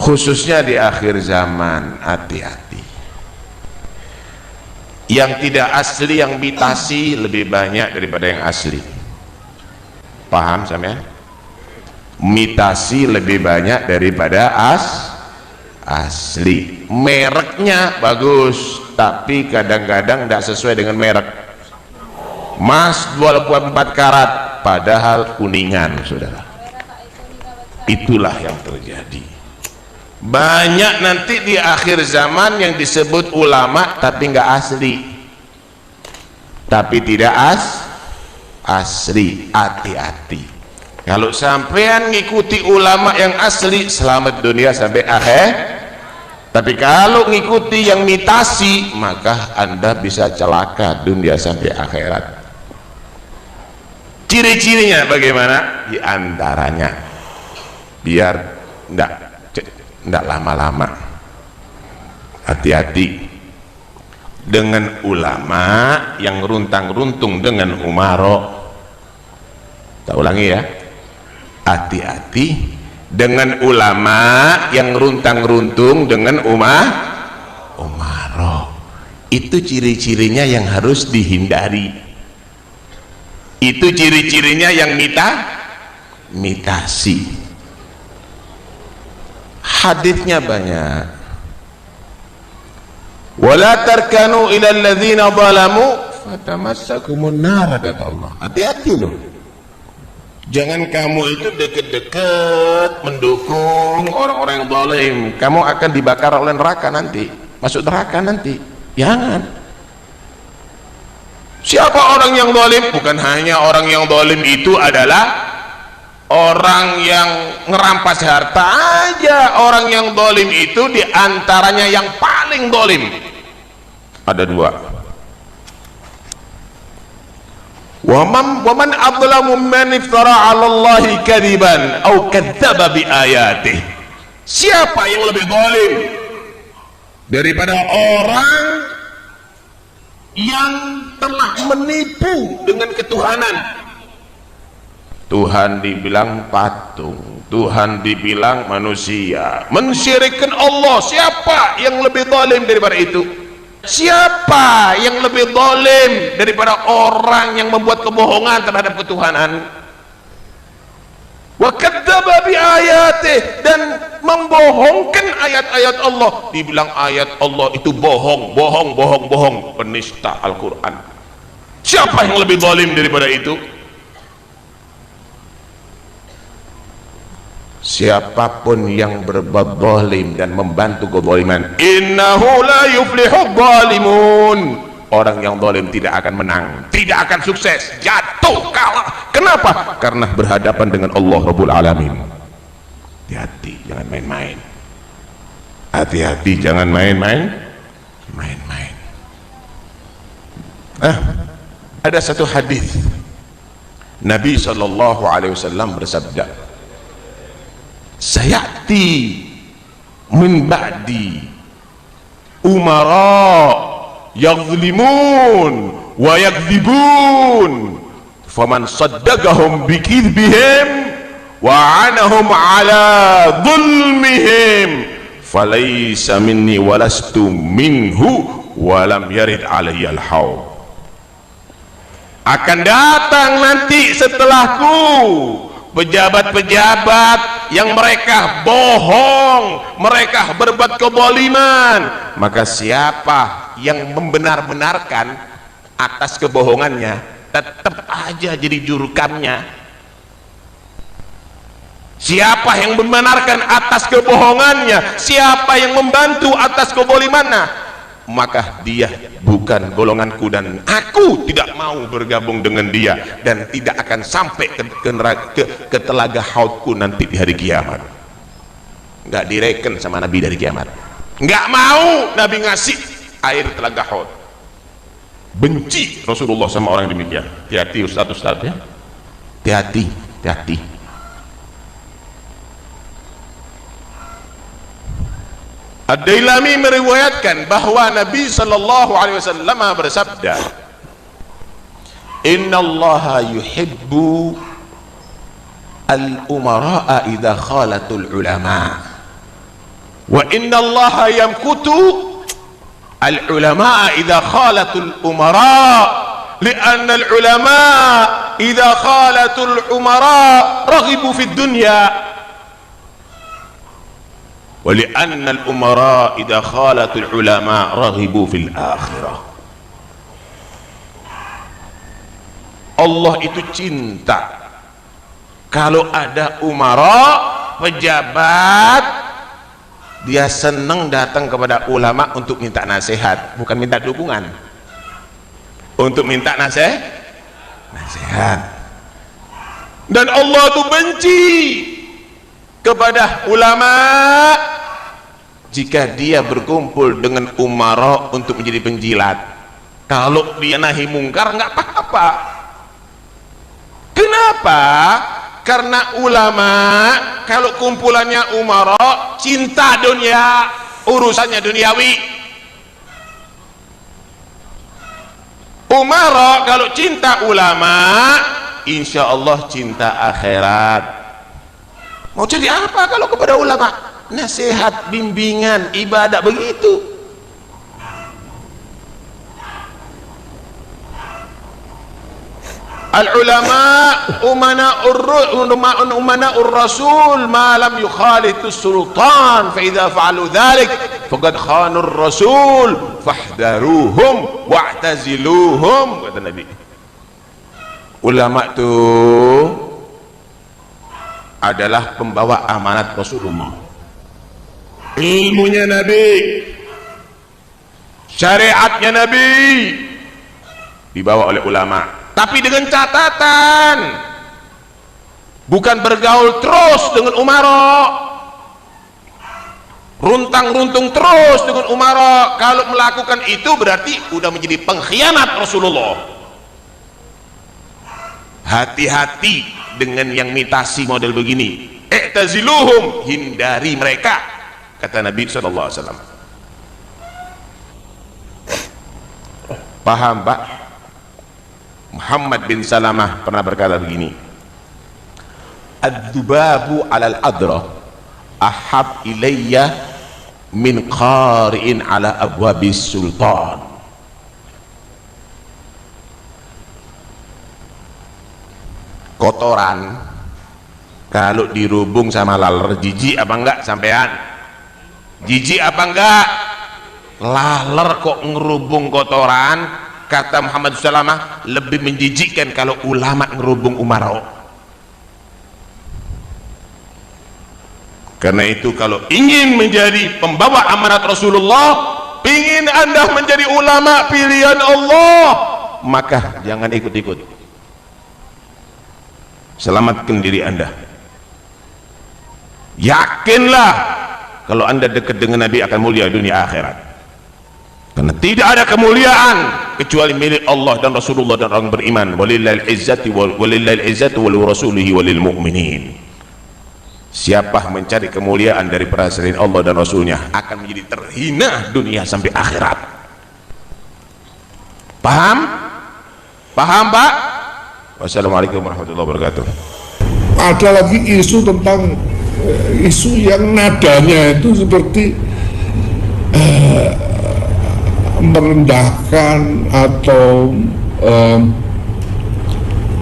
khususnya di akhir zaman. Hati-hati, yang tidak asli, yang imitasi lebih banyak daripada yang asli. Paham sampean? Imitasi lebih banyak daripada asli. Mereknya bagus, tapi kadang-kadang tidak sesuai dengan merek. Emas 24 karat padahal kuningan, saudara. Itulah yang terjadi. Banyak nanti di akhir zaman yang disebut ulama tapi nggak asli, tapi tidak asli. Hati-hati, kalau sampean ngikuti ulama yang asli, selamat dunia sampai akhir. Tapi kalau ngikuti yang imitasi, maka anda bisa celaka dunia sampai akhirat. Ciri-cirinya bagaimana? Di antaranya, biar tidak lama-lama, hati-hati dengan ulama yang runtang-runtung dengan umaro. Tak ulangi ya, hati-hati dengan ulama yang runtang-runtung dengan umaro. Itu ciri-cirinya yang harus dihindari. Itu ciri-cirinya yang imitasi. Hadisnya banyak. Wala tarkanu ila alladzina zalamu fatamassakumun nar, kata Allah. Hati-hati loh, jangan kamu itu deket-deket mendukung orang-orang yang zalim. Kamu akan dibakar oleh neraka nanti, masuk neraka nanti. Jangan. Siapa orang yang zalim? Bukan hanya orang yang zalim itu adalah orang yang ngerampas harta aja. Orang yang zalim itu diantaranya yang paling zalim ada dua. Waman adlamu man iftara 'ala Allahi kadiban aw kadzdzaba bi ayatihi. Siapa yang lebih zalim daripada orang yang telah menipu dengan ketuhanan? Tuhan dibilang patung, Tuhan dibilang manusia, mensyirikkan Allah. Siapa yang lebih zalim daripada itu? Siapa yang lebih zalim daripada orang yang membuat kebohongan terhadap ketuhanan? Wa kadzdzaba bi ayatihi, dan membohongkan ayat-ayat Allah. Dibilang ayat Allah itu bohong, penista Al-Quran. Siapa yang lebih zalim daripada itu? Siapapun yang berbuat zalim dan membantu kezaliman, innahu la yuflihudz zalimun. Orang yang zalim tidak akan menang, tidak akan sukses, jatuh, kalah. Kenapa? Karena berhadapan dengan Allah Rabbul Alamin. Hati-hati, jangan main-main. Hati-hati, jangan main-main. Ada satu hadis Nabi sallallahu alaihi wasallam bersabda, sayati min ba'di umara yadhlimun wa yakdzibun faman saddaqahum bikidbihim wa anahum ala dhulmihim falaysa minni walastu minhu wa lam yarid alayya al-haud. Akan datang nanti setelahku pejabat-pejabat yang mereka bohong, mereka berbuat kezaliman, maka siapa yang membenar-benarkan atas kebohongannya, tetap aja jadi jurukamnya. Siapa yang membenarkan atas kebohongannya, siapa yang membantu atas kezalimannya, maka dia bukan golonganku dan aku tidak mau bergabung dengan dia dan tidak akan sampai ke telaga haudku nanti di hari kiamat. Nggak direken sama Nabi dari kiamat, nggak mau Nabi ngasih air telaga haud. Benci Rasulullah sama orang demikian. Hati-hati Ustaz ya, hati-hati. Ad-Dailami meriwayatkan bahwa Nabi sallallahu alaihi wasallam bersabda, innallaha yuhibbu al-umara'a idza khalatul ulama wa inna allaha yamkutu al-ulama idha khalatul umara lianna al-ulama idha khalatul umara raghibu fid dunya wa lianna al-umara idha khalatul ulama raghibu fil akhirah. Allah itu cinta kalau ada umara, pejabat, dia senang datang kepada ulama untuk minta nasihat, bukan minta dukungan, untuk minta nasihat. Dan Allah itu benci kepada ulama jika dia berkumpul dengan umara untuk menjadi penjilat. Kalau dia nahi mungkar nggak apa-apa. Kenapa? Karena ulama kalau kumpulannya umara cinta dunia, urusannya duniawi. Umara kalau cinta ulama, insya Allah cinta akhirat. Mau jadi apa kalau kepada ulama? Nasihat, bimbingan, ibadah, begitu. Al-ulama umana'ur rasul ma lam yukhalitu sultan fa idza fa'alu dhalik faqad khanu ar-rasul fahdharuhum wa'taziluhum, kata Nabi. Ulama itu adalah pembawa amanat Rasulullah, ilmunya Nabi, syariatnya Nabi dibawa oleh ulama. Tapi dengan catatan, bukan bergaul terus dengan umara, runtang-runtung terus dengan umara. Kalau melakukan itu berarti udah menjadi pengkhianat Rasulullah. Hati-hati dengan yang mitasi model begini. I'taziluhum, hindari mereka, kata Nabi SAW. Paham, Pak? Muhammad bin Salamah pernah berkata begini, ad-dubabu alal adra ahab ilayya min qari'in ala abwabis sultan. Kotoran kalau dirubung sama laler, jijik apa enggak sampean? Jijik apa enggak? Laler kok ngerubung kotoran. Kata Muhammad Salamah, lebih menjijikkan kalau ulama ngerubung umara. Karena itu kalau ingin menjadi pembawa amanat Rasulullah, ingin Anda menjadi ulama pilihan Allah, maka jangan ikut-ikut. Selamatkan diri Anda. Yakinlah kalau Anda dekat dengan Nabi akan mulia dunia akhirat. Karena tidak ada kemuliaan kecuali milik Allah dan Rasulullah dan orang beriman. Walillahil izzati wal rasulihi walil mu'minin. Siapa mencari kemuliaan dari selain Allah dan Rasulnya akan menjadi terhina dunia sampai akhirat. Paham? Paham, Pak? Wassalamualaikum warahmatullahi wabarakatuh. Ada lagi isu tentang isu yang nadanya itu seperti merendahkan atau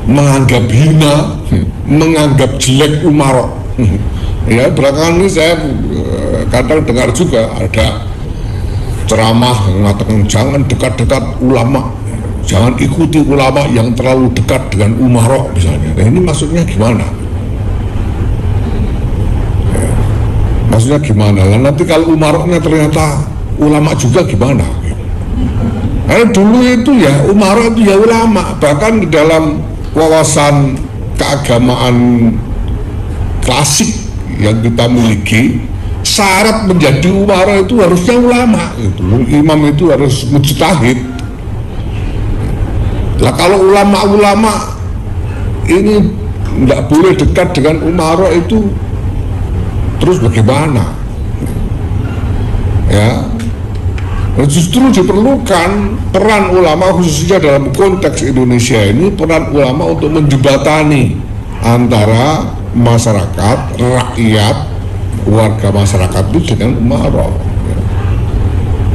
menganggap hina, menganggap jelek umara. Ya, belakangan ini saya kadang dengar juga ada ceramah mengatakan jangan dekat-dekat ulama, jangan ikuti ulama yang terlalu dekat dengan umara misalnya. Nah, ini maksudnya gimana? Ya, maksudnya gimana? Lah nanti kalau umaranya ternyata ulama juga gimana? Karena dulu itu ya umara itu ya ulama, bahkan di dalam wawasan keagamaan klasik yang kita miliki, syarat menjadi umara itu harusnya ulama, itu imam itu harus mujtahid. Lah kalau ulama-ulama ini tidak boleh dekat dengan umara itu, terus bagaimana? Ya, justru diperlukan peran ulama khususnya dalam konteks Indonesia ini, peran ulama untuk menjembatani antara masyarakat, rakyat warga masyarakat itu dengan umarok.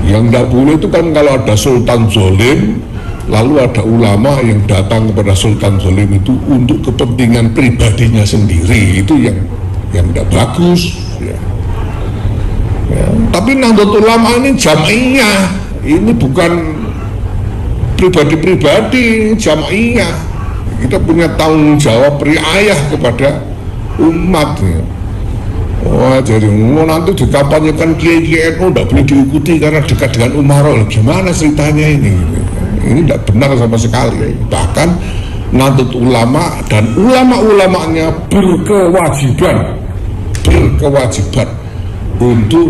Yang tidak boleh itu kan kalau ada sultan zolim, lalu ada ulama yang datang kepada sultan zolim itu untuk kepentingan pribadinya sendiri, itu yang tidak bagus. Ya. Tapi Nahdlatul Ulama ini jamaiyah, ini bukan pribadi-pribadi, jamaiyah. Kita punya tanggung jawab riayah kepada umat. Ya. Wah, jadi nanti dikampanyekan kiai-kiai NU tidak boleh diikuti karena dekat dengan umarok. Gimana ceritanya ini? Ini tidak benar sama sekali. Bahkan Nahdlatul Ulama dan ulama-ulamanya berkewajiban untuk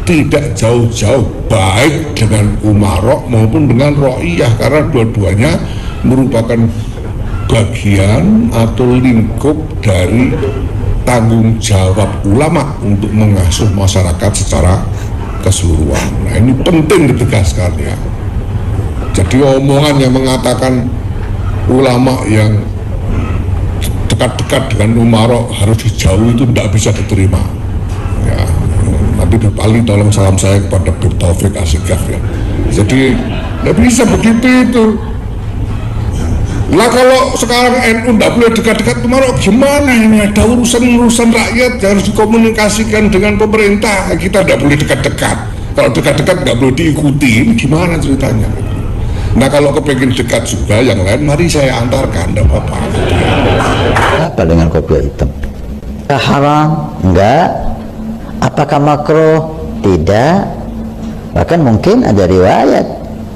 tidak jauh-jauh baik dengan umarok maupun dengan ro'iyah, karena dua-duanya merupakan bagian atau lingkup dari tanggung jawab ulama untuk mengasuh masyarakat secara keseluruhan. Nah, ini penting ditegaskan ya. Jadi omongan yang mengatakan ulama yang dekat-dekat dengan umarok harus dijauhi itu tidak bisa diterima. Ya, nanti Bib Ali tolong salam saya kepada Bib Taufik Asikaf ya. Jadi tidak bisa begitu itu. Lah kalau sekarang NU tidak boleh dekat-dekat umarok, gimana ini? Ada urusan rakyat yang harus dikomunikasikan dengan pemerintah. Kita tidak boleh dekat-dekat. Kalau dekat-dekat nggak boleh diikuti, ini gimana ceritanya? Nah, kalau kepengen dekat juga yang lain, mari saya antarkan, tidak apa-apa. Apa dengan kopiah hitam? Haram? Enggak. Apakah makruh? Tidak. Bahkan mungkin ada riwayat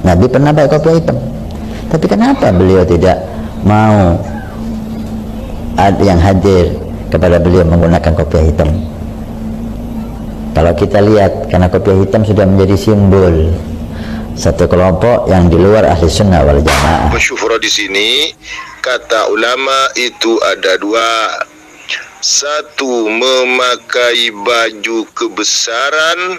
Nabi pernah pakai kopiah hitam. Tapi kenapa beliau tidak mau yang hadir kepada beliau menggunakan kopiah hitam? Kalau kita lihat, karena kopiah hitam sudah menjadi simbol satu kelompok yang di luar ahli sunnah wal jamaah. Syuhra di sini kata ulama itu ada dua. Satu, memakai baju kebesaran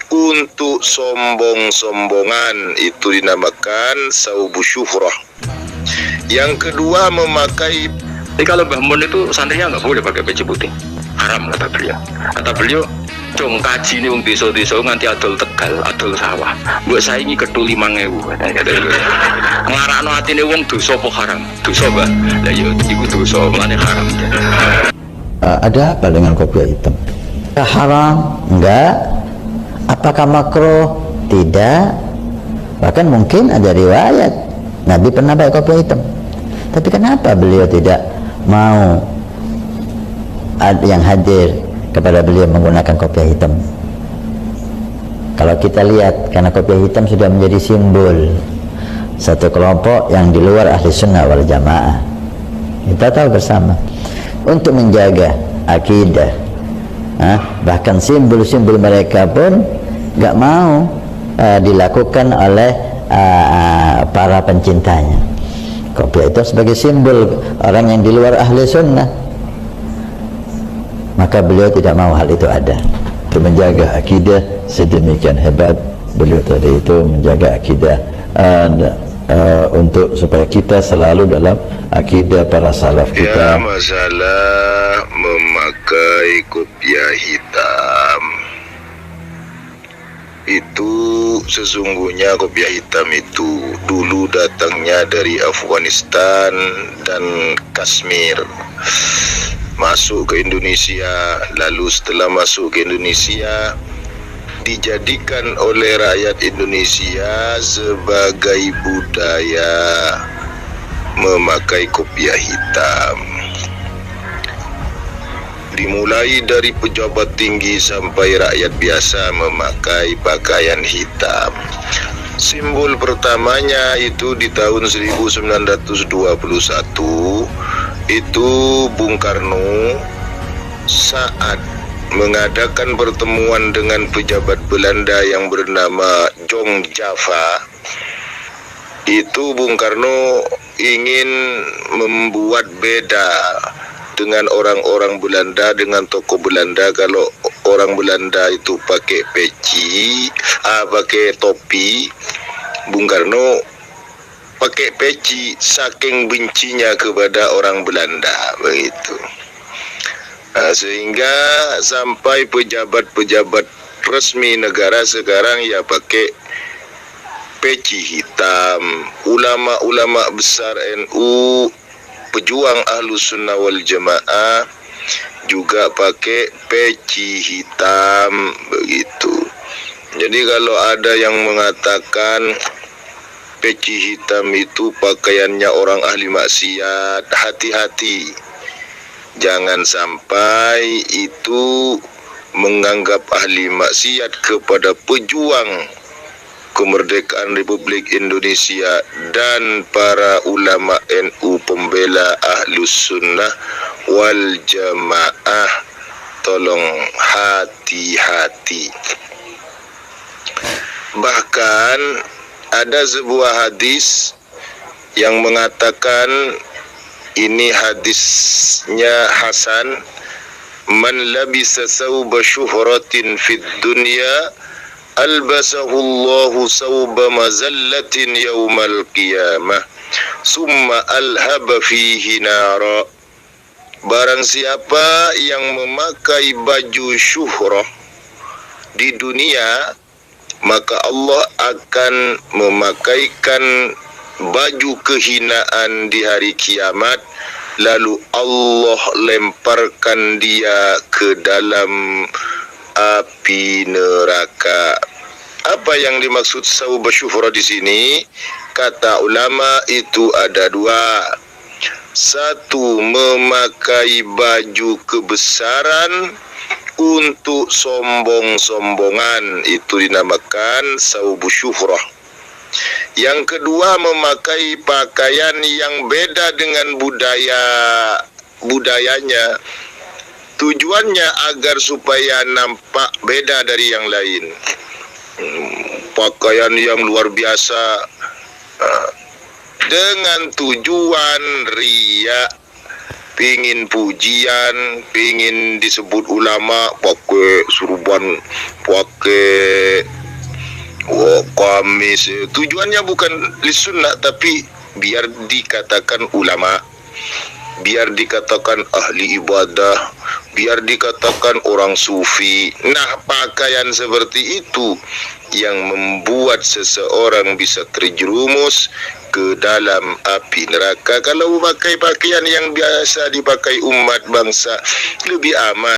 untuk sombong-sombongan, itu dinamakan saubu syuhrah. Yang kedua, memakai. Jadi kalau Mbah Mun itu santrinya nggak boleh pakai baju putih, haram kata beliau. Kata beliau, cung kaji ini wong desa-desa nganti adol Tegal, adol sawah. Mbok saingi ketu 5.000 kata beliau. Nglarakno atine wong dosa apa haram? Dosa, Mbah. Lah ya iku dosa, mlane haram. Ada apa dengan kopiah hitam? Haram? Enggak. Apakah makruh? Tidak. Bahkan mungkin ada riwayat Nabi pernah pakai kopiah hitam. Tapi kenapa beliau tidak mau yang hadir kepada beliau menggunakan kopiah hitam? Kalau kita lihat, karena kopiah hitam sudah menjadi simbol satu kelompok yang di luar ahli sunnah wal jamaah. Kita tahu bersama, untuk menjaga akidah, bahkan simbol-simbol mereka pun nggak mau dilakukan oleh para pencintanya. Kopiah itu sebagai simbol orang yang di luar ahli sunnah, maka beliau tidak mau hal itu ada. Untuk menjaga akidah sedemikian hebat, beliau tadi itu menjaga akidah untuk supaya kita selalu dalam akidah para salaf kita. Ya, masalah memakai kopiah hitam itu, sesungguhnya kopiah hitam itu dulu datangnya dari Afghanistan dan Kashmir, masuk ke Indonesia. Lalu setelah masuk ke Indonesia, dijadikan oleh rakyat Indonesia sebagai budaya memakai kopiah hitam. Dimulai dari pejabat tinggi sampai rakyat biasa memakai pakaian hitam. Simbol pertamanya itu di tahun 1921, itu Bung Karno saat mengadakan pertemuan dengan pejabat Belanda yang bernama Jong Java. Itu Bung Karno ingin membuat beda dengan orang-orang Belanda, dengan tokoh Belanda. Kalau orang Belanda itu pakai peci, pakai topi, Bung Karno pakai peci, saking bencinya kepada orang Belanda, begitu. Sehingga sampai pejabat-pejabat resmi negara sekarang ya pakai peci hitam, ulama-ulama besar NU, pejuang Ahlus Sunnah wal Jamaah juga pakai peci hitam begitu. Jadi kalau ada yang mengatakan peci hitam itu pakaiannya orang ahli maksiat, hati-hati. Jangan sampai itu menganggap ahli maksiat kepada pejuang kemerdekaan Republik Indonesia dan para ulama NU pembela Ahlus Sunnah wal Jamaah. Tolong hati-hati. Bahkan ada sebuah hadis yang mengatakan, ini hadisnya hasan, man labisa thawba syuhratin fid dunya albasahu Allahu thawba mazallatin yaumal qiyamah summa alhaba fihi nara. Barang siapa yang memakai baju syuhrah di dunia, maka Allah akan memakaikan baju kehinaan di hari kiamat, lalu Allah lemparkan dia ke dalam api neraka. Apa yang dimaksud saubah syuhra di sini? Kata ulama itu ada dua. Satu, memakai baju kebesaran untuk sombong-sombongan, itu dinamakan saubu syuhrah. Yang kedua, memakai pakaian yang beda dengan budayanya. Tujuannya agar supaya nampak beda dari yang lain. Pakaian yang luar biasa dengan tujuan riya, pingin pujian, pingin disebut ulama, pakai surban, pakai kamis. Tujuannya bukan lisunnah, tapi biar dikatakan ulama, biar dikatakan ahli ibadah, biar dikatakan orang sufi. Nah, pakaian seperti itu yang membuat seseorang bisa terjerumus ke dalam api neraka. Kalau memakai pakaian yang biasa dipakai umat bangsa, lebih aman.